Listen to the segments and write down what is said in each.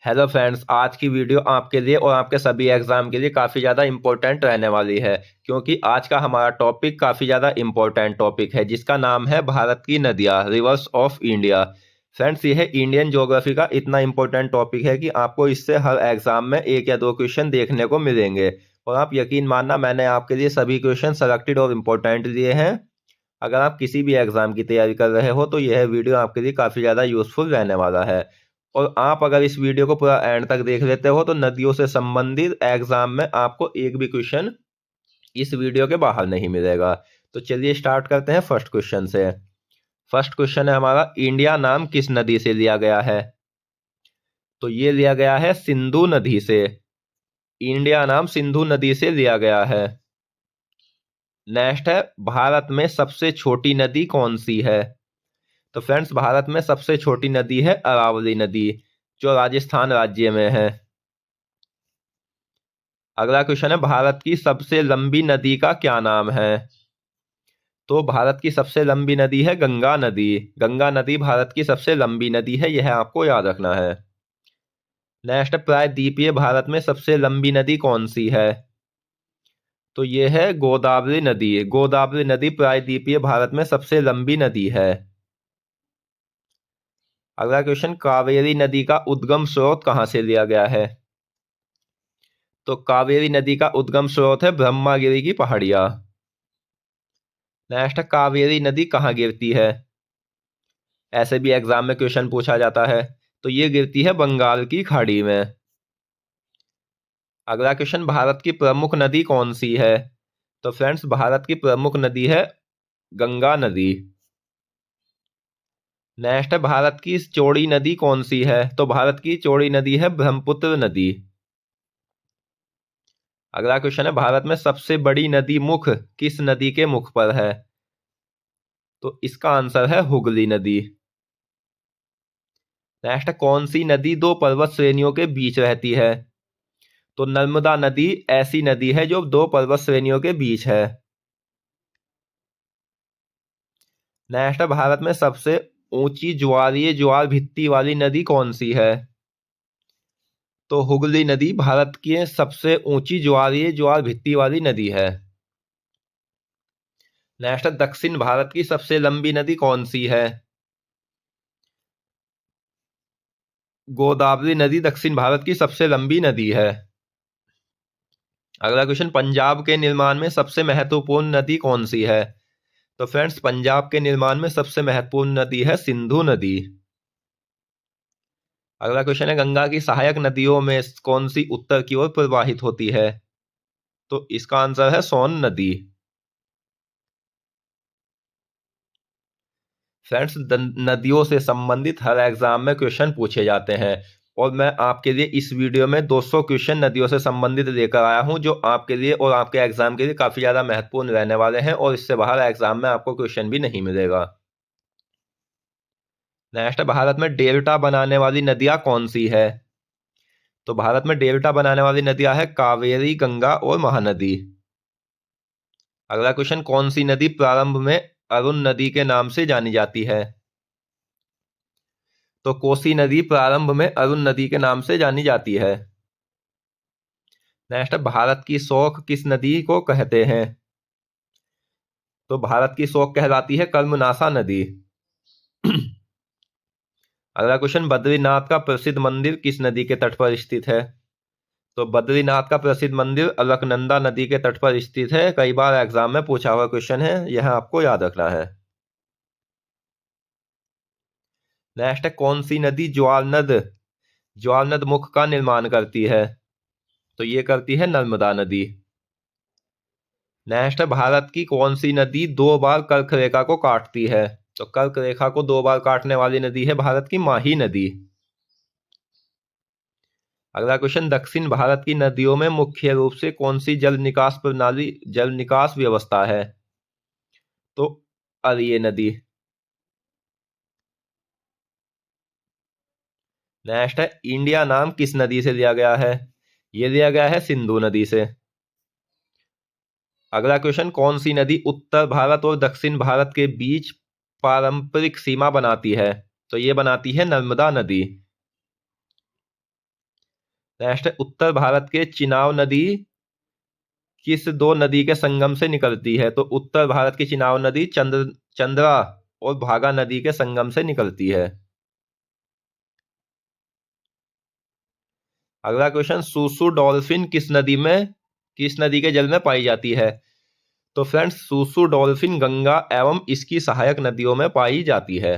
Hello friends, आज की video आपके लिए और आपके सभी एग्जाम के लिए काफ़ी ज़्यादा इम्पोर्टेंट रहने वाली है। क्योंकि आज का हमारा टॉपिक काफ़ी ज़्यादा इम्पोर्टेंट टॉपिक है जिसका नाम है भारत की नदियाँ, रिवर्स ऑफ इंडिया। फ्रेंड्स, यह इंडियन ज्योग्राफी का इतना इम्पोर्टेंट टॉपिक है कि आपको इससे हर एग्जाम में एक या दो क्वेश्चन देखने को मिलेंगे। और आप यकीन मानना, मैंने आपके लिए सभी क्वेश्चन सेलेक्टेड और इम्पोर्टेंट दिए हैं। अगर आप किसी भी एग्जाम की तैयारी कर रहे हो तो यह वीडियो आपके लिए काफ़ी ज़्यादा यूजफुल रहने वाला है। और आप अगर इस वीडियो को पूरा एंड तक देख लेते हो तो नदियों से संबंधित एग्जाम में आपको एक भी क्वेश्चन इस वीडियो के बाहर नहीं मिलेगा। तो चलिए स्टार्ट करते हैं फर्स्ट क्वेश्चन से। फर्स्ट क्वेश्चन है हमारा, इंडिया नाम किस नदी से लिया गया है? तो ये लिया गया है सिंधु नदी से। इंडिया नाम सिंधु नदी से लिया गया है। नेक्स्ट है, भारत में सबसे छोटी नदी कौन सी है? तो फ्रेंड्स, भारत में सबसे छोटी नदी है अरावली नदी, जो राजस्थान राज्य में है। अगला क्वेश्चन है, भारत की सबसे लंबी नदी का क्या नाम है? तो भारत की सबसे लंबी नदी है गंगा नदी। गंगा नदी भारत की सबसे लंबी नदी है, यह आपको याद रखना है। नेक्स्ट, प्रायद्वीपीय भारत में सबसे लंबी नदी कौन सी है? तो यह है गोदावरी नदी। गोदावरी नदी प्रायद्वीपीय भारत में सबसे लंबी नदी है। अगला क्वेश्चन, कावेरी नदी का उद्गम स्रोत कहां से लिया गया है? तो कावेरी नदी का उद्गम स्रोत है ब्रह्मागिरी की पहाड़ियां। नेक्स्ट, कावेरी नदी कहाँ गिरती है? ऐसे भी एग्जाम में क्वेश्चन पूछा जाता है। तो ये गिरती है बंगाल की खाड़ी में। अगला क्वेश्चन, भारत की प्रमुख नदी कौन सी है? तो फ्रेंड्स, भारत की प्रमुख नदी है गंगा नदी। नेक्स्ट है, भारत की चौड़ी नदी कौन सी है? तो भारत की चौड़ी नदी है ब्रह्मपुत्र नदी। अगला क्वेश्चन है, भारत में सबसे बड़ी नदी मुख किस नदी के मुख पर है? तो इसका आंसर है हुगली नदी। नेक्स्ट, कौन सी नदी दो पर्वत श्रेणियों के बीच रहती है? तो नर्मदा नदी ऐसी नदी है जो दो पर्वत श्रेणियों के बीच है। नेक्स्ट, भारत में सबसे ऊंची ज्वारीय ज्वार भित्ति वाली नदी कौन सी है? तो हुगली नदी भारत की सबसे ऊंची ज्वारीय ज्वार भित्ति वाली नदी है। नेक्स्ट, दक्षिण भारत की सबसे लंबी नदी कौन सी है? गोदावरी नदी दक्षिण भारत की सबसे लंबी नदी है। अगला क्वेश्चन, पंजाब के निर्माण में सबसे महत्वपूर्ण नदी कौन सी है? तो फ्रेंड्स, पंजाब के निर्माण में सबसे महत्वपूर्ण नदी है सिंधु नदी। अगला क्वेश्चन है, गंगा की सहायक नदियों में कौन सी उत्तर की ओर प्रवाहित होती है? तो इसका आंसर है सोन नदी। फ्रेंड्स, नदियों से संबंधित हर एग्जाम में क्वेश्चन पूछे जाते हैं। और मैं आपके लिए इस वीडियो में 200 क्वेश्चन नदियों से संबंधित लेकर आया हूं, जो आपके लिए और आपके एग्जाम के लिए काफी ज्यादा महत्वपूर्ण रहने वाले हैं। और इससे बाहर एग्जाम में आपको क्वेश्चन भी नहीं मिलेगा। नेक्स्ट, भारत में डेल्टा बनाने वाली नदियां कौन सी है? तो भारत में डेल्टा बनाने वाली नदियां है कावेरी, गंगा और महानदी। अगला क्वेश्चन, कौन सी नदी प्रारंभ में अरुण नदी के नाम से जानी जाती है? तो कोसी नदी प्रारंभ में अरुण नदी के नाम से जानी जाती है। नेक्स्ट, भारत की शोक किस नदी को कहते हैं? तो भारत की शोक कहलाती है कर्मनाशा नदी। अगला क्वेश्चन, बद्रीनाथ का प्रसिद्ध मंदिर किस नदी के तट पर स्थित है? तो बद्रीनाथ का प्रसिद्ध मंदिर अलकनंदा नदी के तट पर स्थित है। कई बार एग्जाम में पूछा हुआ क्वेश्चन है, यह आपको याद रखना है। नेक्स्ट है, कौन सी नदी ज्वारनद मुख का निर्माण करती है? तो ये करती है नर्मदा नदी। नेक्स्ट है, भारत की कौन सी नदी दो बार कर्क रेखा को काटती है? तो कर्क रेखा को दो बार काटने वाली नदी है भारत की माही नदी। अगला क्वेश्चन, दक्षिण भारत की नदियों में मुख्य रूप से कौन सी जल निकास व्यवस्था है? तो अरिय नदी। नेक्स्ट है, इंडिया नाम किस नदी से लिया गया है? यह लिया गया है सिंधु नदी से। अगला क्वेश्चन, कौन सी नदी उत्तर भारत और दक्षिण भारत के बीच पारंपरिक सीमा बनाती है? तो यह बनाती है नर्मदा नदी। नेक्स्ट, उत्तर भारत के चिनाब नदी किस दो नदी के संगम से निकलती है? तो उत्तर भारत की चिनाब नदी चंद्रा और भागा नदी के संगम से निकलती है। अगला क्वेश्चन, सूसू डॉल्फिन किस नदी के जल में पाई जाती है? तो फ्रेंड्स, सूसू डॉल्फिन गंगा एवं इसकी सहायक नदियों में पाई जाती है।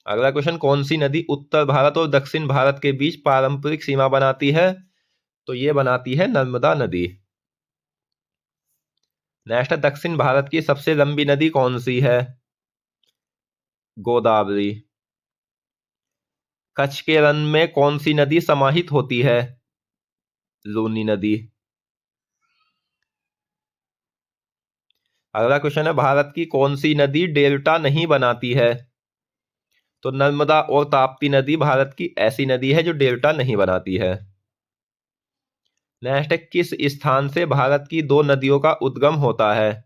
अगला क्वेश्चन, कौन सी नदी उत्तर भारत और दक्षिण भारत के बीच पारंपरिक सीमा बनाती है? तो ये बनाती है नर्मदा नदी। नेक्स्ट, दक्षिण भारत की सबसे लंबी नदी कौन सी है? गोदावरी। कच्छ के रण में कौन सी नदी समाहित होती है? लूनी नदी। अगला क्वेश्चन है, भारत की कौन सी नदी डेल्टा नहीं बनाती है? तो नर्मदा और ताप्ती नदी भारत की ऐसी नदी है जो डेल्टा नहीं बनाती है। नेक्स्ट है, किस स्थान से भारत की दो नदियों का उद्गम होता है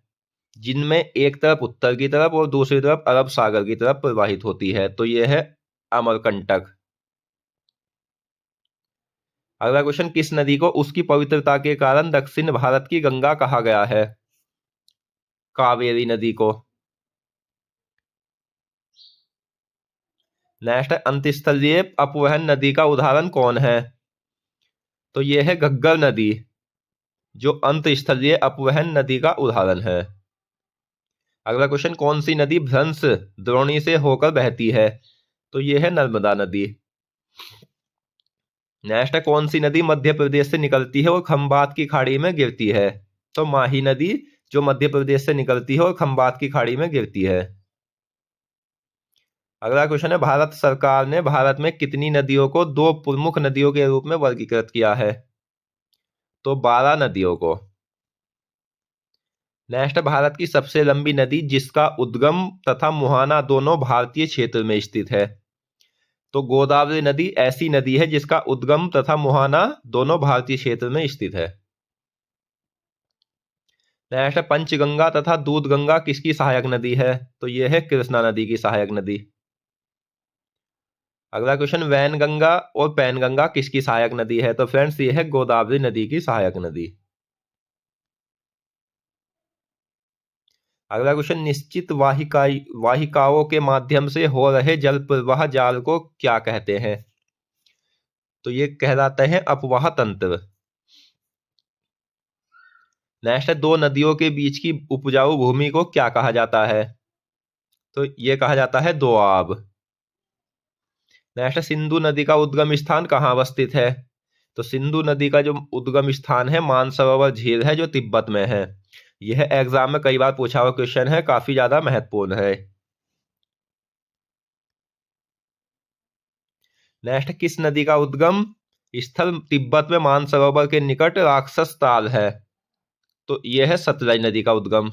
जिनमें एक तरफ उत्तर की तरफ और दूसरी तरफ अरब सागर की तरफ प्रवाहित होती है? तो यह है अमरकंटक। अगला क्वेश्चन, किस नदी को उसकी पवित्रता के कारण दक्षिण भारत की गंगा कहा गया है? कावेरी नदी को। नेक्स्ट, अंतस्थलीय अपवहन नदी का उदाहरण कौन है? तो यह है घग्गर नदी, जो अंतस्थलीय अपवहन नदी का उदाहरण है। अगला क्वेश्चन, कौन सी नदी भ्रंश द्रोणी से होकर बहती है? तो यह है नर्मदा नदी। नेक्स्ट है, कौन सी नदी मध्य प्रदेश से निकलती है और खंबात की खाड़ी में गिरती है? तो माही नदी, जो मध्य प्रदेश से निकलती है और खंबात की खाड़ी में गिरती है। अगला क्वेश्चन है, भारत सरकार ने भारत में कितनी नदियों को दो प्रमुख नदियों के रूप में वर्गीकृत किया है? तो 12 नदियों को। नेक्स्ट, भारत की सबसे लंबी नदी जिसका उद्गम तथा मुहाना दोनों भारतीय क्षेत्र में स्थित है? तो गोदावरी नदी ऐसी नदी है जिसका उद्गम तथा मुहाना दोनों भारतीय क्षेत्र में स्थित है। नेक्स्ट, पंचगंगा तथा दूधगंगा किसकी सहायक नदी है? तो यह है कृष्णा नदी की सहायक नदी। अगला क्वेश्चन, वैनगंगा और पैनगंगा किसकी सहायक नदी है? तो फ्रेंड्स, ये है गोदावरी नदी की सहायक नदी। अगला क्वेश्चन, निश्चित वाहिकाओं के माध्यम से हो रहे जल प्रवाह जाल को क्या कहते हैं? तो ये कहलाते हैं अपवाह तंत्र। नेक्स्ट है, दो नदियों के बीच की उपजाऊ भूमि को क्या कहा जाता है? तो ये कहा जाता है दोआब। नेक्स्ट, सिंधु नदी का उद्गम स्थान कहाँ अवस्थित है? तो सिंधु नदी का जो उद्गम स्थान है मानसरोवर झील है, जो तिब्बत में है। यह एग्जाम में कई बार पूछा हुआ क्वेश्चन है, काफी ज्यादा महत्वपूर्ण है। नेक्स्ट, किस नदी का उद्गम स्थल तिब्बत में मानसरोवर के निकट राक्षस ताल है? तो यह है सतलज नदी का उद्गम।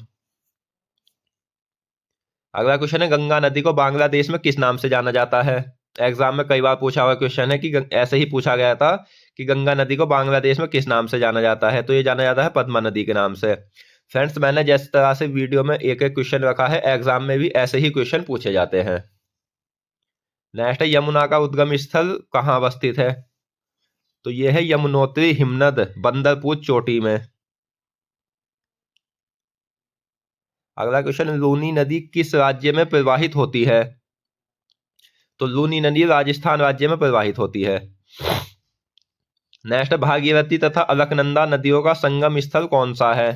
अगला क्वेश्चन है, गंगा नदी को बांग्लादेश में किस नाम से जाना जाता है? एग्जाम में कई बार पूछा हुआ क्वेश्चन है कि ऐसे ही पूछा गया था कि गंगा नदी को बांग्लादेश में किस नाम से जाना जाता है? तो ये जाना जाता है पद्मा नदी के नाम से। फ्रेंड्स, मैंने जिस तरह से वीडियो में एक एक क्वेश्चन रखा है, एग्जाम में भी ऐसे ही क्वेश्चन पूछे जाते हैं। नेक्स्ट है, यमुना का उद्गम स्थल कहाँ अवस्थित है? तो यह है यमुनोत्री हिमनद बंदरपुर चोटी में। अगला क्वेश्चन, लूनी नदी किस राज्य में प्रवाहित होती है? तो लूनी नदी राजस्थान राज्य में प्रवाहित होती है। नेक्स्ट, भागीरथी तथा अलकनंदा नदियों का संगम स्थल कौन सा है?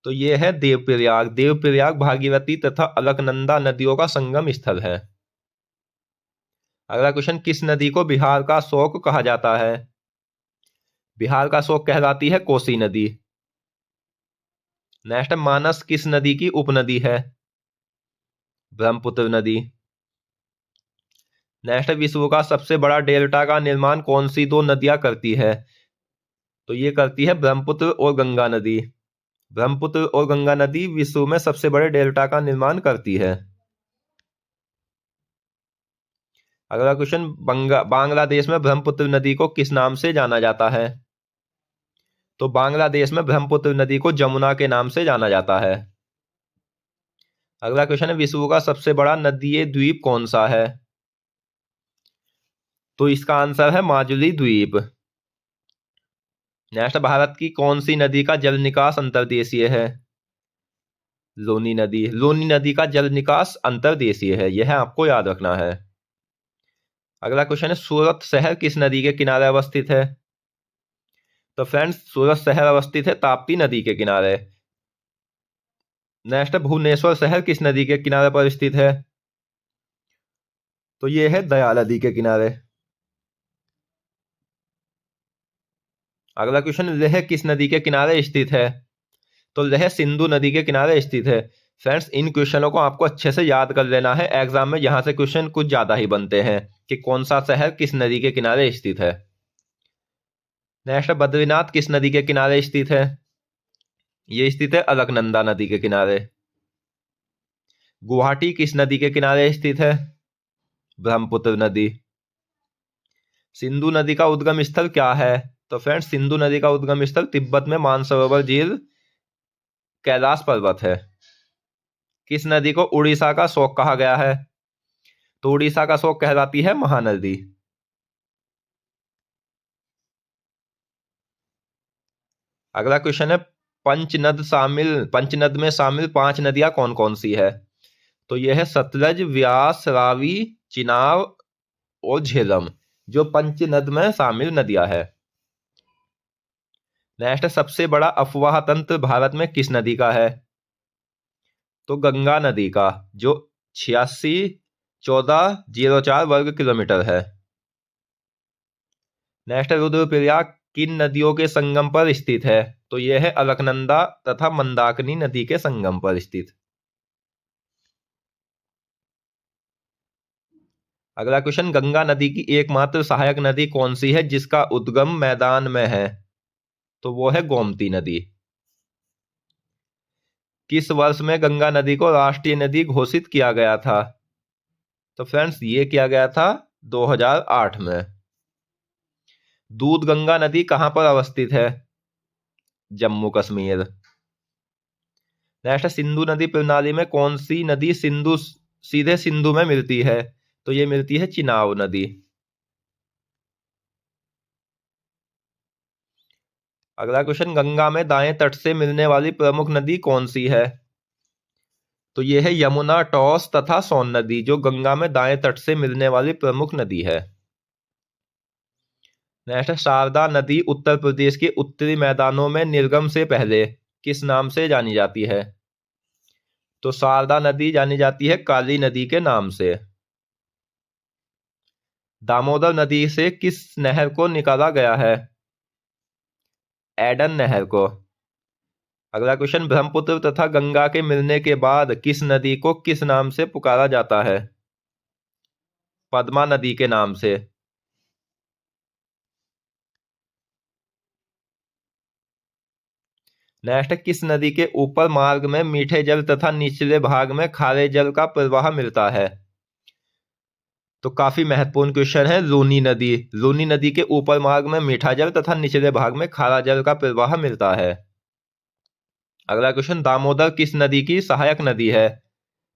तो यह है देवप्रयाग। देवप्रयाग भागीरथी तथा अलकनंदा नदियों का संगम स्थल है। अगला क्वेश्चन, किस नदी को बिहार का शोक कहा जाता है? बिहार का शोक कहलाती है कोसी नदी। नेक्स्ट, मानस किस नदी की उपनदी है? ब्रह्मपुत्र नदी। नेक्स्ट, विश्व का सबसे बड़ा डेल्टा का निर्माण कौन सी दो नदियां करती है? तो ये करती है ब्रह्मपुत्र और गंगा नदी। ब्रह्मपुत्र और गंगा नदी विश्व में सबसे बड़े डेल्टा का निर्माण करती है। अगला क्वेश्चन, बांग्लादेश में ब्रह्मपुत्र नदी को किस नाम से जाना जाता है? तो बांग्लादेश में ब्रह्मपुत्र नदी को जमुना के नाम से जाना जाता है। अगला क्वेश्चन है, विश्व का सबसे बड़ा नदीय द्वीप कौन सा है? तो इसका आंसर है माजुली द्वीप। नेक्स्ट, भारत की कौन सी नदी का जल निकास अंतर्देशीय है? लोनी नदी। लोनी नदी का जल निकास अंतर्देशीय है, यह आपको याद रखना है। अगला क्वेश्चन है, सूरत शहर किस नदी के किनारे अवस्थित है? तो फ्रेंड्स, सूरत शहर अवस्थित है ताप्ती नदी के किनारे। नेक्स्ट, भुवनेश्वर शहर किस नदी के किनारे पर स्थित है? तो यह है दया नदी के किनारे। अगला क्वेश्चन, लेह किस नदी के किनारे स्थित है? तो लेह सिंधु नदी के किनारे स्थित है। फ्रेंड्स, इन क्वेश्चनों को आपको अच्छे से याद कर लेना है, एग्जाम में यहां से क्वेश्चन कुछ ज्यादा ही बनते हैं कि कौन सा शहर किस नदी के किनारे स्थित है। नेक्स्ट, बद्रीनाथ किस नदी के किनारे स्थित है? ये स्थित है अलकनंदा नदी के किनारे। गुवाहाटी किस नदी के किनारे स्थित है? ब्रह्मपुत्र नदी। सिंधु नदी का उद्गम स्थल क्या है? तो फ्रेंड्स, सिंधु नदी का उद्गम स्थल तिब्बत में मानसरोवर झील कैलाश पर्वत है। किस नदी को उड़ीसा का शोक कहा गया है? तो उड़ीसा का शोक कहलाती है महानदी। अगला क्वेश्चन है, पंचनद में शामिल 5 नदियां कौन कौन सी है? तो यह है सतलज, व्यास, रावी, चिनाब और झेलम, जो पंचनद में शामिल नदियां है। नेक्स्ट, सबसे बड़ा अफवाह तंत्र भारत में किस नदी का है? तो गंगा नदी का, जो 86,1404 वर्ग किलोमीटर है। नेक्स्ट, रुद्रप्रयाग किन नदियों के संगम पर स्थित है? तो यह है अलकनंदा तथा मंदाकिनी नदी के संगम पर स्थित। अगला क्वेश्चन, गंगा नदी की एकमात्र सहायक नदी कौन सी है जिसका उद्गम मैदान में है? तो वो है गोमती नदी। किस वर्ष में गंगा नदी को राष्ट्रीय नदी घोषित किया गया था? तो फ्रेंड्स, ये किया गया था 2008 में। दूध गंगा नदी कहां पर अवस्थित है? जम्मू कश्मीर। नेक्स्ट, सिंधु नदी प्रणाली में कौन सी नदी सीधे सिंधु में मिलती है? तो ये मिलती है चिनाब नदी। अगला क्वेश्चन, गंगा में दाएं तट से मिलने वाली प्रमुख नदी कौन सी है? तो यह है यमुना, टॉस तथा सोन नदी, जो गंगा में दाएं तट से मिलने वाली प्रमुख नदी है। नेक्स्ट, शारदा नदी उत्तर प्रदेश के उत्तरी मैदानों में निर्गम से पहले किस नाम से जानी जाती है? तो शारदा नदी जानी जाती है काली नदी के नाम से। दामोदर नदी से किस नहर को निकाला गया है? एडन नहर को। अगला क्वेश्चन, ब्रह्मपुत्र तथा गंगा के मिलने के बाद किस नदी को किस नाम से पुकारा जाता है? पद्मा नदी के नाम से। नेक्स्ट, किस नदी के ऊपर मार्ग में मीठे जल तथा निचले भाग में खारे जल का प्रवाह मिलता है? तो काफी महत्वपूर्ण क्वेश्चन है, लूनी नदी। लूनी नदी के ऊपर मार्ग में मीठा जल तथा निचले भाग में खारा जल का प्रवाह मिलता है। अगला क्वेश्चन, दामोदर किस नदी की सहायक नदी है?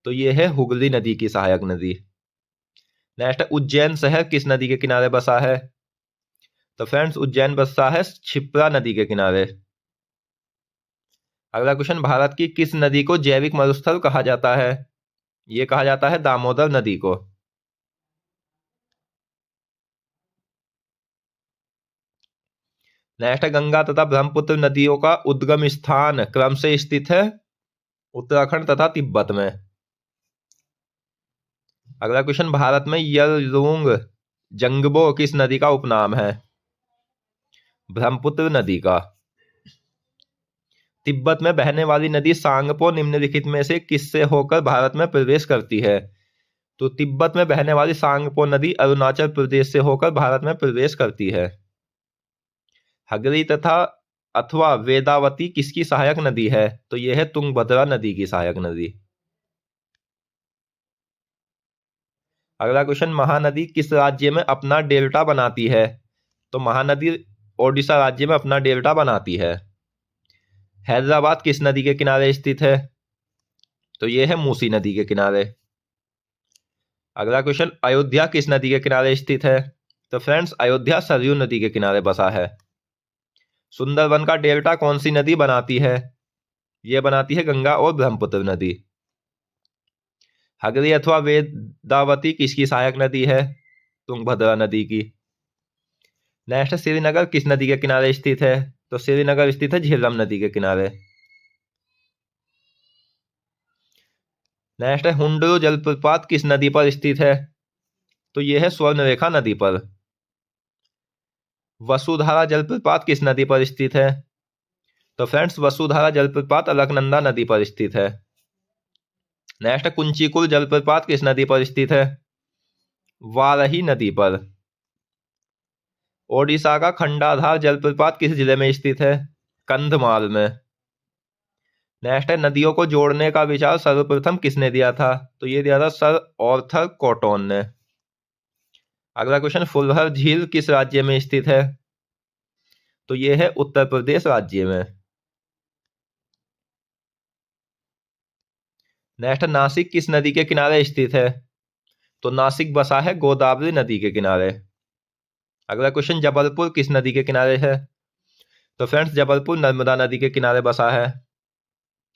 तो यह है हुगली नदी की सहायक नदी। नेक्स्ट, उज्जैन शहर किस नदी के किनारे बसा है? तो फ्रेंड्स, उज्जैन बसा है क्षिप्रा नदी के किनारे। अगला क्वेश्चन, भारत की किस नदी को जैविक मरुस्थल कहा जाता है? यह कहा जाता है दामोदर नदी को। नेक्स्ट, गंगा तथा ब्रह्मपुत्र नदियों का उद्गम स्थान क्रम से स्थित है उत्तराखंड तथा तिब्बत में। अगला क्वेश्चन, भारत में यललूंग जंगबो किस नदी का उपनाम है? ब्रह्मपुत्र नदी का। तिब्बत में बहने वाली नदी सांगपो निम्नलिखित में से किससे होकर भारत में प्रवेश करती है? तो तिब्बत में बहने वाली सांगपो नदी अरुणाचल प्रदेश से होकर भारत में प्रवेश करती है। हगरी तथा अथवा वेदावती किसकी सहायक नदी है? तो यह है तुंगभद्रा नदी की सहायक नदी। अगला क्वेश्चन, महानदी किस राज्य में अपना डेल्टा बनाती है? तो महानदी ओडिशा राज्य में अपना डेल्टा बनाती है। हैदराबाद किस नदी के किनारे स्थित है? तो यह है मूसी नदी के किनारे। अगला क्वेश्चन, अयोध्या किस नदी के किनारे स्थित है? तो फ्रेंड्स अयोध्या सरयू नदी के किनारे बसा है। सुंदरवन का डेल्टा कौन सी नदी बनाती है? यह बनाती है गंगा और ब्रह्मपुत्र नदी। हगरी अथवा वेदावती किसकी सहायक नदी है? तुंगभद्रा नदी की। नेक्स्ट, श्रीनगर किस नदी के किनारे स्थित है? तो श्रीनगर स्थित है झेलम नदी के किनारे। नेक्स्ट है, हुंडरू जलप्रपात किस नदी पर स्थित है? तो यह है स्वर्णरेखा नदी पर। वसुधारा जलप्रपात किस नदी पर स्थित है? तो फ्रेंड्स वसुधारा जलप्रपात अलकनंदा नदी पर स्थित है। नेक्स्ट, कुंचीकुल जलप्रपात किस नदी पर स्थित है? वारही नदी पर। ओडिशा का खंडाधार जलप्रपात किस जिले में स्थित है? कंधमाल में। नेक्स्ट है, नदियों को जोड़ने का विचार सर्वप्रथम किसने दिया था? तो ये दिया था सर आर्थर कॉटन ने। अगला क्वेश्चन, फुलहर झील किस राज्य में स्थित है? तो ये है उत्तर प्रदेश राज्य में। नेक्स्ट, नासिक किस नदी के किनारे स्थित है? तो नासिक बसा है गोदावरी नदी के किनारे। अगला क्वेश्चन, जबलपुर किस नदी के किनारे है? तो फ्रेंड्स जबलपुर नर्मदा नदी के किनारे बसा है।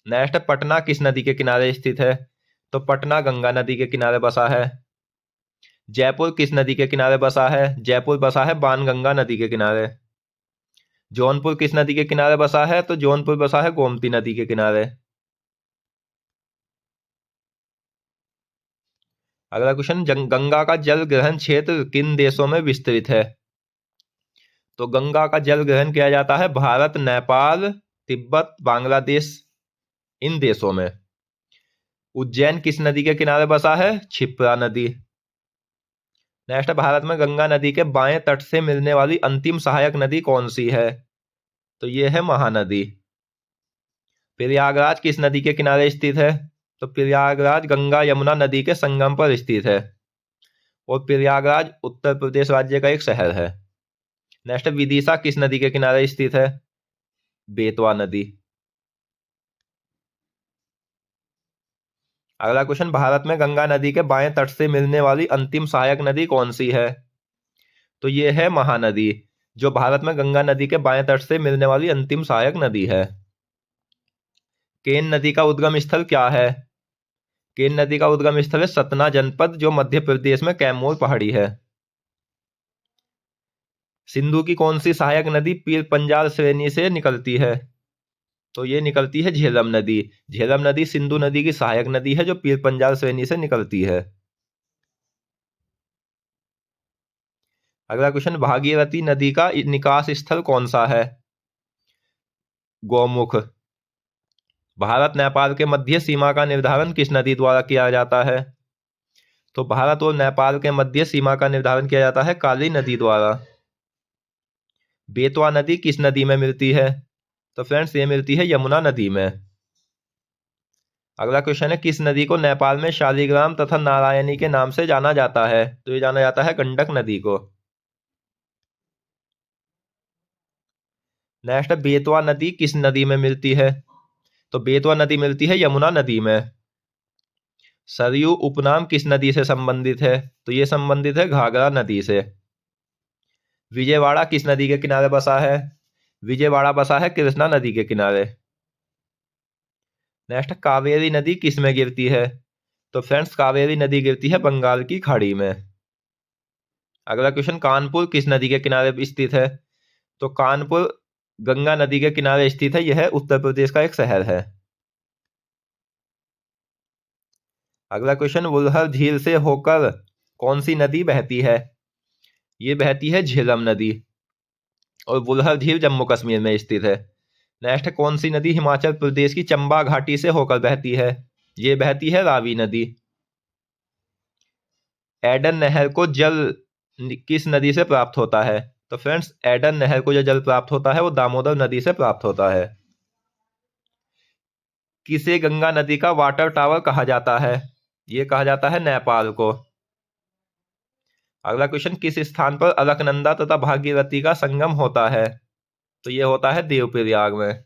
नेक्स्ट, पटना किस नदी के किनारे स्थित है? तो पटना गंगा नदी के किनारे बसा है। जयपुर किस नदी के किनारे बसा है? जयपुर बसा है बाणगंगा नदी के किनारे। जौनपुर किस नदी के किनारे बसा है? तो जौनपुर बसा है गोमती नदी के किनारे। अगला क्वेश्चन, गंगा का जल ग्रहण क्षेत्र किन देशों में विस्तृत है? तो गंगा का जल ग्रहण किया जाता है भारत, नेपाल, तिब्बत, बांग्लादेश, इन देशों में। उज्जैन किस नदी के किनारे बसा है? क्षिप्रा नदी। नेक्स्ट, भारत में गंगा नदी के बाएं तट से मिलने वाली अंतिम सहायक नदी कौन सी है? तो यह है महानदी। प्रयागराज किस नदी के किनारे स्थित है? तो प्रयागराज गंगा यमुना नदी के संगम पर स्थित है और प्रयागराज उत्तर प्रदेश राज्य का एक शहर है। नेक्स्ट, विदिशा किस नदी के किनारे स्थित है? बेतवा नदी। अगला क्वेश्चन, भारत में गंगा नदी के बाएं तट से मिलने वाली अंतिम सहायक नदी कौन सी है? तो यह है महानदी, जो भारत में गंगा नदी के बाएं तट से मिलने वाली अंतिम सहायक नदी है। केन नदी का उद्गम स्थल क्या है? केन नदी का उद्गम स्थल है सतना जनपद, जो मध्य प्रदेश में कैमूर पहाड़ी है। सिंधु की कौन सी सहायक नदी पीर पंजाल श्रेणी से निकलती है? तो ये निकलती है झेलम नदी। झेलम नदी सिंधु नदी की सहायक नदी है, जो पीर पंजाल श्रेणी से निकलती है। अगला क्वेश्चन, भागीरथी नदी का निकास स्थल कौन सा है? गौमुख। भारत नेपाल के मध्य सीमा का निर्धारण किस नदी द्वारा किया जाता है? तो भारत और नेपाल के मध्य सीमा का निर्धारण किया जाता है काली नदी द्वारा। बेतवा नदी किस नदी में मिलती है? तो फ्रेंड्स ये मिलती है यमुना नदी में। अगला क्वेश्चन है, किस नदी को नेपाल में शालिग्राम तथा नारायणी के नाम से जाना जाता है? तो ये जाना जाता है गंडक नदी को। नेक्स्ट, बेतवा नदी किस नदी में मिलती है? तो बेतवा नदी मिलती है यमुना नदी में। सरयू उपनाम किस नदी से संबंधित है? तो ये संबंधित है घाघरा नदी से। विजयवाड़ा किस नदी के किनारे बसा है? विजयवाड़ा बसा है कृष्णा नदी के किनारे। नेक्स्ट, कावेरी नदी किस में गिरती है? तो फ्रेंड्स कावेरी नदी गिरती है बंगाल की खाड़ी में। अगला क्वेश्चन, कानपुर किस नदी के किनारे स्थित है? तो कानपुर गंगा नदी के किनारे स्थित है, यह उत्तर प्रदेश का एक शहर है। अगला क्वेश्चन, वुलहर झील से होकर कौन सी नदी बहती है? ये बहती है झेलम नदी और वुलहर झील जम्मू कश्मीर में स्थित है। नेक्स्ट, कौन सी नदी हिमाचल प्रदेश की चंबा घाटी से होकर बहती है? ये बहती है रावी नदी। एडन नहर को जल किस नदी से प्राप्त होता है? तो फ्रेंड्स एडन नहर को जो जल प्राप्त होता है वो दामोदर नदी से प्राप्त होता है। किसे गंगा नदी का वाटर टावर कहा जाता है? ये कहा जाता है नेपाल को। अगला क्वेश्चन, किस स्थान पर अलकनंदा तथा भागीरथी का संगम होता है? तो ये होता है देवप्रयाग में।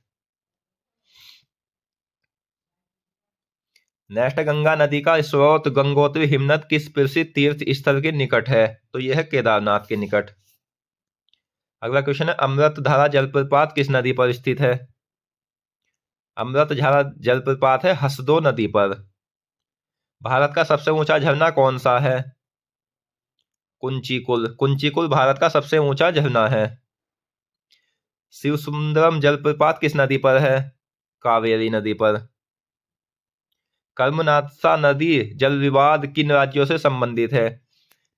नेक्स्ट, गंगा नदी का स्रोत गंगोत्री हिमनद किस प्रसिद्ध तीर्थ स्थल के निकट है? तो यह है केदारनाथ के निकट। अगला क्वेश्चन है, अमृतधारा जलप्रपात किस नदी पर स्थित है? अमृतधारा जलप्रपात है हसदो नदी पर। भारत का सबसे ऊंचा झरना कौन सा है? कुंचीकुल। कुंचीकुल भारत का सबसे ऊंचा झरना है। शिवसुंदरम जलप्रपात किस नदी पर है? कावेरी नदी पर। कर्मनासा नदी जल विवाद किन राज्यों से संबंधित है?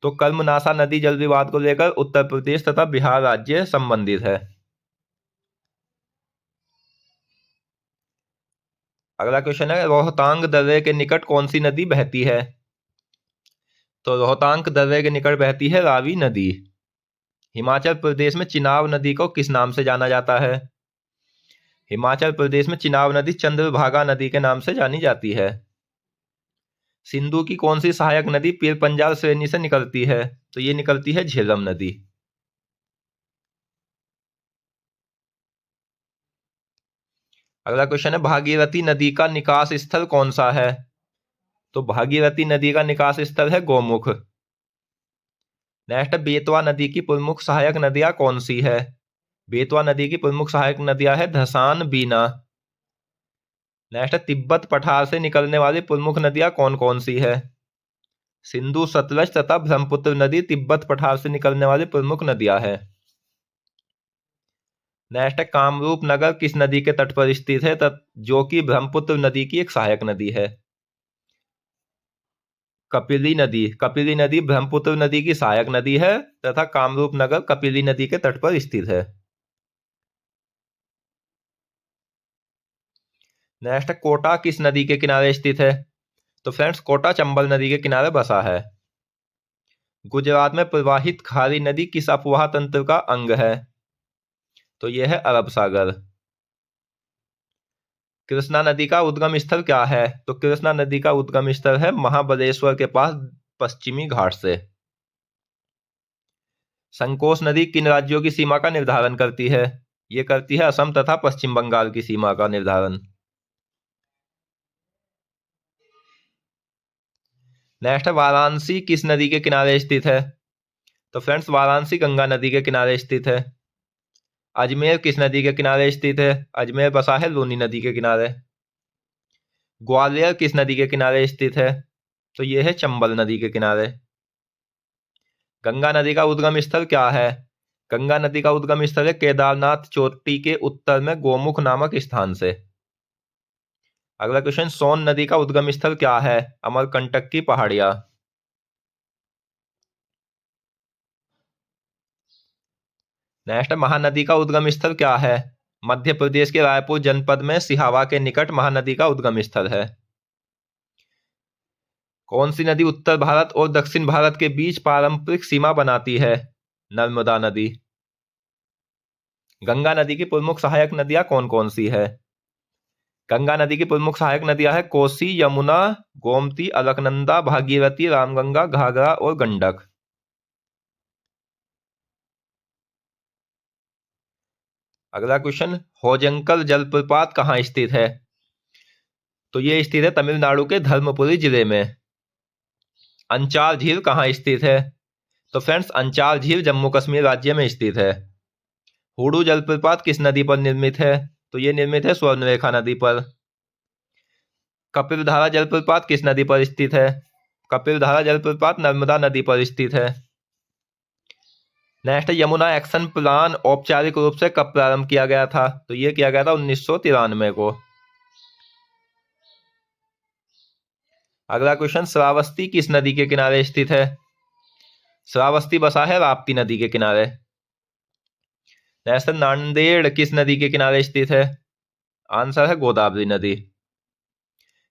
तो कर्मनासा नदी जल विवाद को लेकर उत्तर प्रदेश तथा बिहार राज्य संबंधित है। अगला क्वेश्चन है, रोहतांग दर्रे के निकट कौन सी नदी बहती है? तो रोहतांग दर्रे के निकट बहती है रावी नदी। हिमाचल प्रदेश में चिनाब नदी को किस नाम से जाना जाता है? हिमाचल प्रदेश में चिनाब नदी चंद्रभागा नदी के नाम से जानी जाती है। सिंधु की कौन सी सहायक नदी पीर पंजाल श्रेणी से निकलती है? तो ये निकलती है झेलम नदी। अगला क्वेश्चन है, भागीरथी नदी का निकास स्थल कौन सा है? तो भागीरथी नदी का निकास स्थल है गोमुख। नेक्स्ट, बेतवा नदी की प्रमुख सहायक नदियां कौन सी है? बेतवा नदी की प्रमुख सहायक नदियां है धसान, बीना। नेक्स्ट, तिब्बत पठार से निकलने वाली प्रमुख नदियां कौन कौन सी है? सिंधु, सतलज तथा ब्रह्मपुत्र नदी तिब्बत पठार से निकलने वाली प्रमुख नदियां है। नेक्स्ट, कामरूप नगर किस नदी के तट पर स्थित है जो कि ब्रह्मपुत्र नदी की एक सहायक नदी है? कपिली नदी। कपिली नदी ब्रह्मपुत्र नदी की सहायक नदी है तथा कामरूप नगर कपिली नदी के तट पर स्थित है। नेक्स्ट, कोटा किस नदी के किनारे स्थित है? तो फ्रेंड्स, कोटा चंबल नदी के किनारे बसा है। गुजरात में प्रवाहित खारी नदी किस अपवाह तंत्र का अंग है? तो यह है अरब सागर। कृष्णा नदी का उद्गम स्थल क्या है? तो कृष्णा नदी का उद्गम स्थल है महाबलेश्वर के पास पश्चिमी घाट से। संकोश नदी किन राज्यों की सीमा का निर्धारण करती है? ये करती है असम तथा पश्चिम बंगाल की सीमा का निर्धारण। नेक्स्ट, वाराणसी किस नदी के किनारे स्थित है? तो फ्रेंड्स, वाराणसी गंगा नदी के किनारे स्थित है। अजमेर किस नदी के किनारे स्थित है? अजमेर बसा है लूनी नदी के किनारे। ग्वालियर किस नदी के किनारे स्थित है? तो यह है चंबल नदी के किनारे। गंगा नदी का उद्गम स्थल क्या है? गंगा नदी का उद्गम स्थल है केदारनाथ चोटी के उत्तर में गोमुख नामक स्थान से। अगला क्वेश्चन, सोन नदी का उद्गम स्थल क्या है? अमरकंटक की पहाड़ियां। नेक्स्ट, महानदी का उद्गम स्थल क्या है? मध्य प्रदेश के रायपुर जनपद में सिहावा के निकट महानदी का उद्गम स्थल है। कौन सी नदी उत्तर भारत और दक्षिण भारत के बीच पारंपरिक सीमा बनाती है? नर्मदा नदी। गंगा नदी की प्रमुख सहायक नदियां कौन कौन सी है? गंगा नदी की प्रमुख सहायक नदियां है कोसी, यमुना, गोमती, अलकनंदा, भागीरथी, रामगंगा, घाघरा और गंडक। अगला क्वेश्चन, होजंकल जलप्रपात कहाँ स्थित है? तो ये स्थित है तमिलनाडु के धर्मपुरी जिले में। अंचार झील कहाँ स्थित है? तो फ्रेंड्स, अंचार झील जम्मू कश्मीर राज्य में स्थित है। हुडू जलप्रपात किस नदी पर निर्मित है? तो ये निर्मित है स्वर्णरेखा नदी पर। कपिलधारा जलप्रपात किस नदी पर स्थित है? कपिलधारा जलप्रपात नर्मदा नदी पर स्थित है। नेक्स्ट, यमुना एक्शन प्लान औपचारिक रूप से कब प्रारंभ किया गया था? तो ये किया गया था 1993 को। अगला क्वेश्चन, श्रावस्ती किस नदी के किनारे स्थित है? श्रावस्ती बसा है राप्ती नदी के किनारे। नेक्स्ट, नांदेड़ किस नदी के किनारे स्थित है? आंसर है गोदावरी नदी।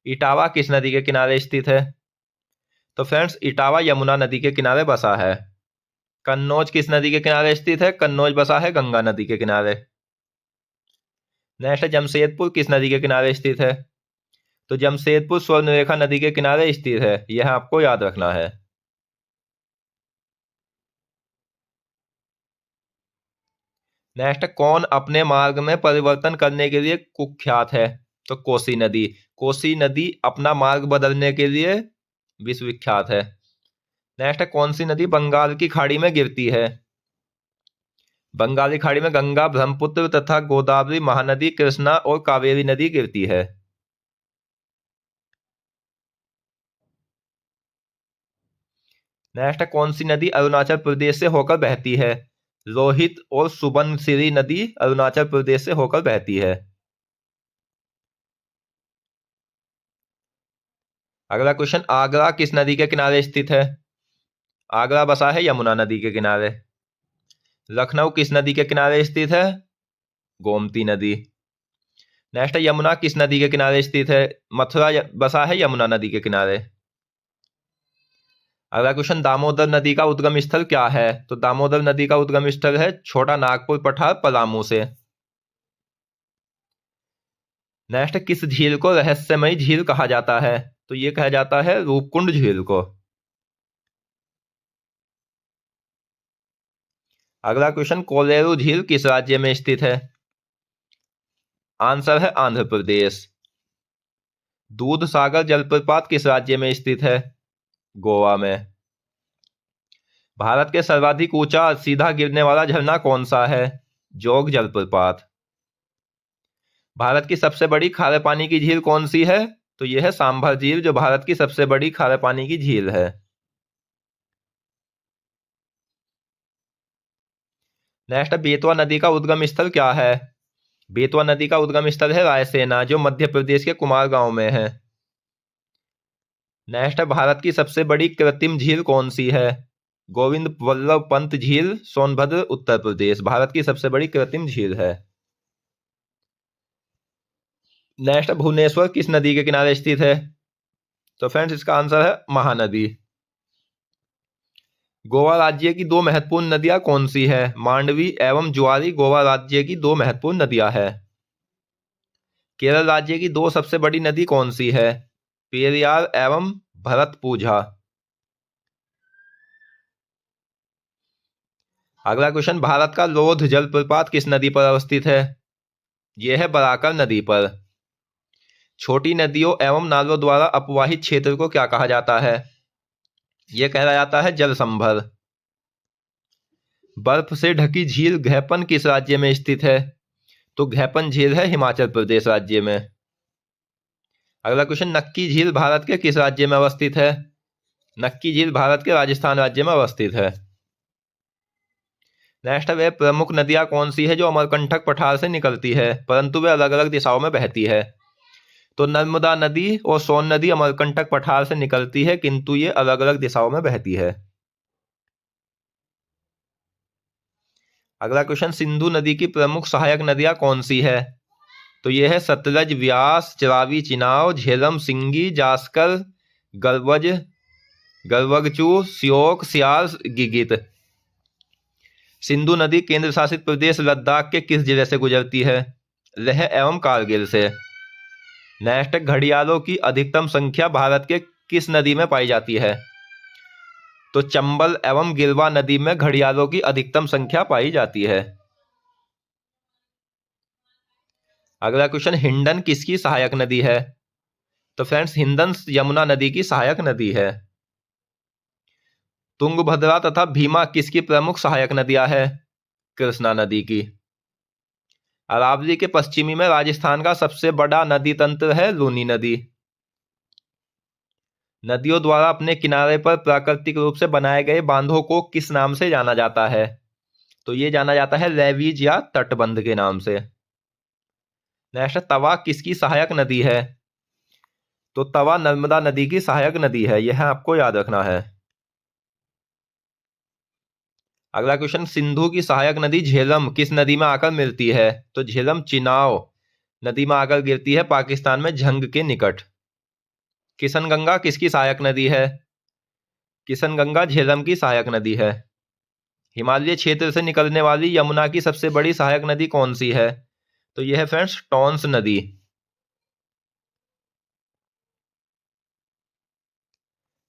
इटावा किस नदी के किनारे स्थित है? तो फ्रेंड्स, इटावा यमुना नदी के किनारे बसा है। कन्नौज किस नदी के किनारे स्थित है? कन्नौज बसा है गंगा नदी के किनारे। नेक्स्ट, जमशेदपुर किस नदी के किनारे स्थित है? तो जमशेदपुर स्वर्णरेखा नदी के किनारे स्थित है, यह आपको याद रखना है। नेक्स्ट, कौन अपने मार्ग में परिवर्तन करने के लिए कुख्यात है? तो कोसी नदी। कोसी नदी अपना मार्ग बदलने के लिए विश्वविख्यात है। नेक्स्ट है, कौन सी नदी बंगाल की खाड़ी में गिरती है? बंगाली खाड़ी में गंगा, ब्रह्मपुत्र तथा गोदावरी, महानदी, कृष्णा और कावेरी नदी गिरती है। नेक्स्ट है, कौन सी नदी अरुणाचल प्रदेश से होकर बहती है? लोहित और सुबनसिरी नदी अरुणाचल प्रदेश से होकर बहती है। अगला क्वेश्चन, आगरा किस नदी के किनारे स्थित है? आगरा बसा है यमुना नदी के किनारे। लखनऊ किस नदी के किनारे स्थित है? गोमती नदी। नेक्स्ट है, यमुना किस नदी के किनारे स्थित है? मथुरा बसा है यमुना नदी के किनारे। अगला क्वेश्चन, दामोदर नदी का उद्गम स्थल क्या है? तो दामोदर नदी का उद्गम स्थल है छोटा नागपुर पठार, पलामू से। नेक्स्ट, किस झील को रहस्यमयी झील कहा जाता है? तो ये कहा जाता है रूपकुंड झील को। अगला क्वेश्चन, कोलेरू झील किस राज्य में स्थित है? आंसर है आंध्र प्रदेश। दूध सागर जलप्रपात किस राज्य में स्थित है? गोवा में। भारत के सर्वाधिक ऊंचा सीधा गिरने वाला झरना कौन सा है? जोग जलप्रपात। भारत की सबसे बड़ी खारे पानी की झील कौन सी है? तो यह है सांभर झील, जो भारत की सबसे बड़ी खारे पानी की झील है। नेक्स्ट, बेतवा नदी का उद्गम स्थल क्या है? बेतवा नदी का उद्गम स्थल है रायसेना, जो मध्य प्रदेश के कुमारगांव में है। नेक्स्ट, भारत की सबसे बड़ी कृत्रिम झील कौन सी है? गोविंद वल्लभ पंत झील, सोनभद्र, उत्तर प्रदेश, भारत की सबसे बड़ी कृत्रिम झील है। नेक्स्ट, भुवनेश्वर किस नदी के किनारे स्थित है? तो फ्रेंड्स, इसका आंसर है महानदी। गोवा राज्य की दो महत्वपूर्ण नदियां कौन सी है? मांडवी एवं जुआरी गोवा राज्य की दो महत्वपूर्ण नदियां हैं। केरल राज्य की दो सबसे बड़ी नदी कौन सी है? पेरियार एवं भरतपुझा। अगला क्वेश्चन, भारत का लोध जलप्रपात किस नदी पर अवस्थित है? यह है बराकर नदी पर। छोटी नदियों एवं नालों द्वारा अपवाहित क्षेत्र को क्या कहा जाता है? यह कहा जाता है जल संभर। बर्फ से ढकी झील घेपन किस राज्य में स्थित है? तो घेपन झील है हिमाचल प्रदेश राज्य में। अगला क्वेश्चन, नक्की झील भारत के किस राज्य में अवस्थित है? नक्की झील भारत के राजस्थान राज्य में अवस्थित है। नेक्स्ट, वे प्रमुख नदियां कौन सी है जो अमरकंटक पठार से निकलती है परंतु वे अलग अलग दिशाओं में बहती है? तो नर्मदा नदी और सोन नदी अमरकंटक पठार से निकलती है, किंतु ये अलग अलग दिशाओं में बहती है। अगला क्वेश्चन, सिंधु नदी की प्रमुख सहायक नदियां कौन सी है? तो ये है सतलज, व्यास, चरावी, चिनाव, झेलम, सिंगी, जास्कर, गलवज, गलवगचू, श्योक, सियाल, गिगित। सिंधु नदी केंद्र शासित प्रदेश लद्दाख के किस जिले से गुजरती है? लेह एवं कारगिल से। नेक्स्ट, घड़ियालों की अधिकतम संख्या भारत के किस नदी में पाई जाती है? तो चंबल एवं गिलवा नदी में घड़ियालों की अधिकतम संख्या पाई जाती है। अगला क्वेश्चन, हिंडन किसकी सहायक नदी है? तो फ्रेंड्स, हिंडन यमुना नदी की सहायक नदी है। तुंगभद्रा तथा भीमा किसकी प्रमुख सहायक नदियां है? कृष्णा नदी की। अरावली के पश्चिमी में राजस्थान का सबसे बड़ा नदी तंत्र है लूनी नदी। नदियों द्वारा अपने किनारे पर प्राकृतिक रूप से बनाए गए बांधों को किस नाम से जाना जाता है? तो ये जाना जाता है लेवीज या तटबंध के नाम से। नेक्स्ट, तवा किसकी सहायक नदी है? तो तवा नर्मदा नदी की सहायक नदी है, यह आपको याद रखना है। अगला क्वेश्चन, सिंधु की सहायक नदी झेलम किस नदी में आकर मिलती है? तो झेलम चिनाव नदी में आकर गिरती है पाकिस्तान में झंग के निकट। किशनगंगा किसकी सहायक नदी है? किशनगंगा झेलम की सहायक नदी है। हिमालय क्षेत्र से निकलने वाली यमुना की सबसे बड़ी सहायक नदी कौन सी है? तो यह है फ्रेंड्स टॉन्स नदी।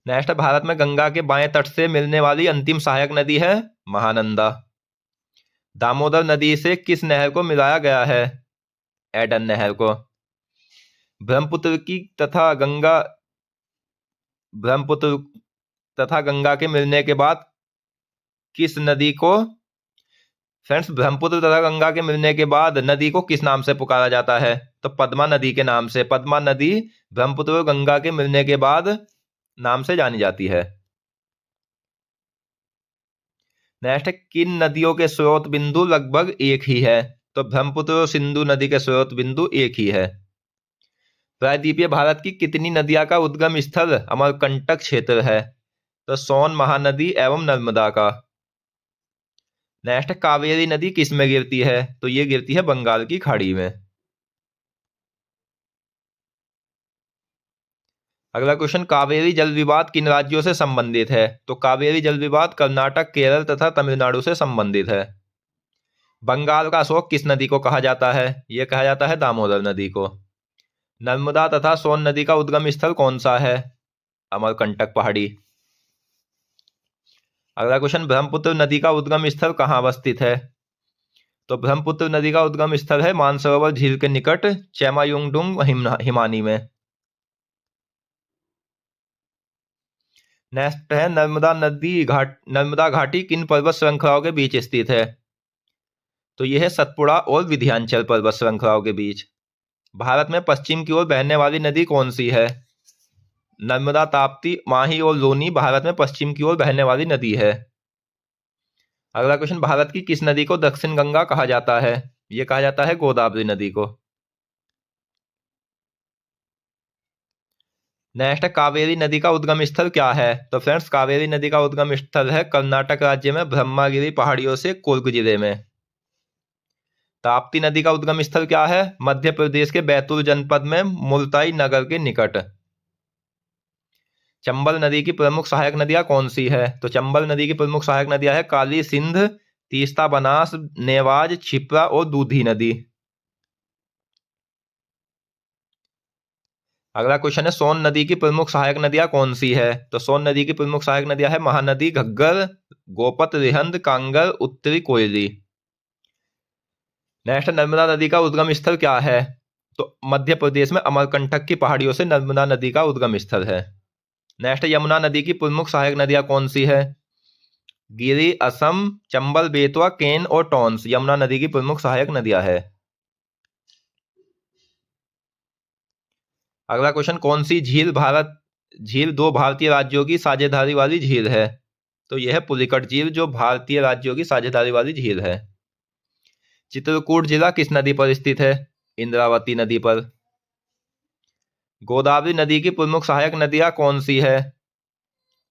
नेक्स्ट, भारत में गंगा के बाएं तट से मिलने वाली अंतिम सहायक नदी है महानंदा। दामोदर नदी से किस नहर को मिलाया गया है? एडन नहर को। ब्रह्मपुत्र की ब्रह्मपुत्र तथा गंगा के मिलने के बाद किस नदी को फ्रेंड्स ब्रह्मपुत्र तथा गंगा के मिलने के बाद नदी को किस नाम से पुकारा जाता है? तो पद्मा नदी के नाम से। पद्मा नदी ब्रह्मपुत्र और गंगा के मिलने के बाद नाम से जानी जाती है। नेक्स्ट, किन नदियों के स्रोत बिंदु लगभग एक ही है? तो ब्रह्मपुत्र और सिंधु नदी के स्रोत बिंदु एक ही है। प्रायद्वीपीय भारत की कितनी नदियां का उद्गम स्थल अमरकंटक क्षेत्र है? तो सोन महानदी एवं नर्मदा का। नेक्स्ट, कावेरी नदी किस में गिरती है? तो ये गिरती है बंगाल की खाड़ी में। अगला क्वेश्चन, कावेरी जल विवाद किन राज्यों से संबंधित है? तो कावेरी जल विवाद कर्नाटक, केरल तथा तमिलनाडु से संबंधित है। बंगाल का अशोक किस नदी को कहा जाता है? यह कहा जाता है दामोदर नदी को। नर्मदा तथा सोन नदी का उद्गम स्थल कौन सा है? अमरकंटक पहाड़ी। अगला क्वेश्चन, ब्रह्मपुत्र नदी का उद्गम स्थल कहाँ अवस्थित है? तो ब्रह्मपुत्र नदी का उद्गम स्थल है मानसरोवर झील के निकट चेमायुंगडुंग हिमानी में। नेक्स्ट है, नर्मदा घाटी किन पर्वत श्रृंखलाओं के बीच स्थित है? तो यह है सतपुड़ा और विंध्याचल पर्वत श्रृंखलाओं के बीच। भारत में पश्चिम की ओर बहने वाली नदी कौन सी है? नर्मदा, ताप्ती, माही और लूनी भारत में पश्चिम की ओर बहने वाली नदी है। अगला क्वेश्चन, भारत की किस नदी को दक्षिण गंगा कहा जाता है? यह कहा जाता है गोदावरी नदी को। नेक्स्ट, कावेरी नदी का उद्गम स्थल क्या है? तो फ्रेंड्स, कावेरी नदी का उद्गम स्थल है कर्नाटक राज्य में ब्रह्मगिरी पहाड़ियों से कुर्ग जिले में। ताप्ती नदी का उद्गम स्थल क्या है? मध्य प्रदेश के बैतूल जनपद में मुल्ताई नगर के निकट। चंबल नदी की प्रमुख सहायक नदियां कौन सी है? तो चंबल नदी की प्रमुख सहायक नदियां है काली सिंध, तीस्ता, बनास, नेवाज, छिप्रा और दूधी नदी। अगला क्वेश्चन है, सोन नदी की प्रमुख सहायक नदियां कौन सी है? तो सोन नदी की प्रमुख सहायक नदियां है महानदी, घग्गर, गोपत, रिहंद, कांगर, उत्तरी कोयली। नेक्स्ट, नर्मदा नदी का उद्गम स्थल क्या है? तो मध्य प्रदेश में अमरकंटक की पहाड़ियों से नर्मदा नदी का उद्गम स्थल है। नेक्स्ट, यमुना नदी की प्रमुख सहायक नदियां कौन सी है? गिरी, असम, चंबल, बेतवा, केन और टॉन्स यमुना नदी की प्रमुख सहायक नदियां है। अगला क्वेश्चन, कौन सी झील दो भारतीय राज्यों की साझेदारी वाली झील है? तो यह है पुलिकट झील, जो भारतीय राज्यों की साझेदारी वाली झील है। चित्रकूट जिला किस नदी पर स्थित है? इंद्रावती नदी पर। गोदावरी नदी की प्रमुख सहायक नदियां कौन सी है?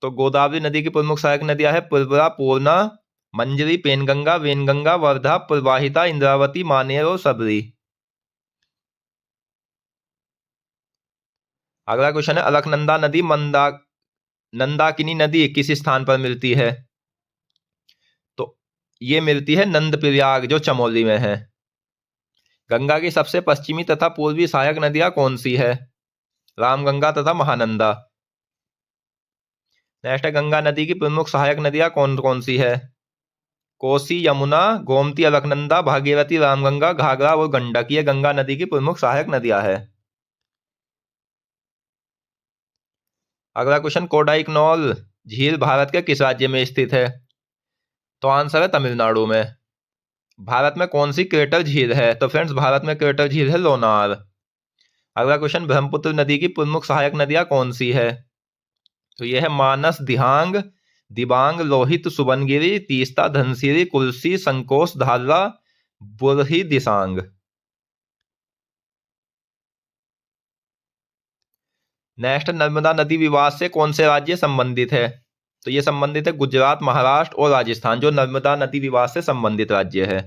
तो गोदावरी नदी की प्रमुख सहायक नदियां है पुरबरा, पूर्णा, मंजरी, पेनगंगा, वेनगंगा, वर्धा, प्रवाहिता, इंद्रावती, मानेर और सबरी। अगला क्वेश्चन है, अलकनंदा नदी नंदाकिनी नदी किस स्थान पर मिलती है? तो ये मिलती है नंदप्रयाग, जो चमोली में है। गंगा की सबसे पश्चिमी तथा पूर्वी सहायक नदियां कौन सी है? रामगंगा तथा महानंदा। नेक्स्ट है, गंगा नदी की प्रमुख सहायक नदियां कौन कौन सी है? कोसी, यमुना, गोमती, अलकनंदा, भागीरथी, रामगंगा, घाघरा और गंडक ये गंगा नदी की प्रमुख सहायक नदियां है। अगला क्वेश्चन, कोडाइकनॉल झील भारत के किस राज्य में स्थित है? तो आंसर है तमिलनाडु में। भारत में कौन सी क्रेटर झील है? तो फ्रेंड्स, भारत में क्रेटर झील है लोनार। अगला क्वेश्चन, ब्रह्मपुत्र नदी की प्रमुख सहायक नदियां कौन सी है? तो यह है मानस, दिहांग, दिबांग, लोहित, सुबनगिरी, तीस्ता, धनसिरी, कुल्सी, संकोश, धारला, बुरही, दिसांग। नेक्स्ट, नर्मदा नदी विवाद से कौन से राज्य संबंधित है? तो ये संबंधित है गुजरात, महाराष्ट्र और राजस्थान, जो नर्मदा नदी विवाद से संबंधित राज्य है।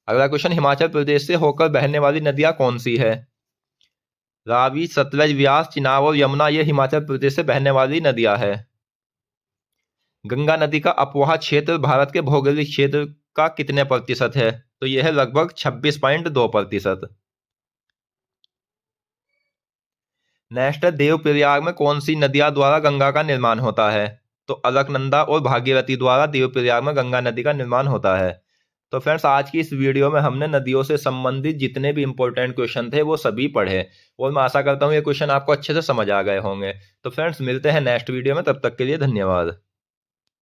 अगला क्वेश्चन, हिमाचल प्रदेश से होकर बहने वाली नदियां कौन सी है? रावी, सतलज, व्यास, चिनाब और यमुना ये हिमाचल प्रदेश से बहने वाली नदियां है। गंगा नदी का अपवाह क्षेत्र भारत के भौगोलिक क्षेत्र का कितने प्रतिशत है? तो यह है लगभग 26.2%। नेक्स्ट, देवप्रयाग में कौन सी नदियां द्वारा गंगा का निर्माण होता है? तो अलकनंदा और भागीरथी द्वारा देवप्रयाग में गंगा नदी का निर्माण होता है। तो फ्रेंड्स आज की इस वीडियो में हमने नदियों से संबंधित जितने भी इंपॉर्टेंट क्वेश्चन थे वो सभी पढ़े, और मैं आशा करता हूँ ये क्वेश्चन आपको अच्छे से समझ आ गए होंगे। तो फ्रेंड्स मिलते हैं नेक्स्ट वीडियो में, तब तक के लिए धन्यवाद।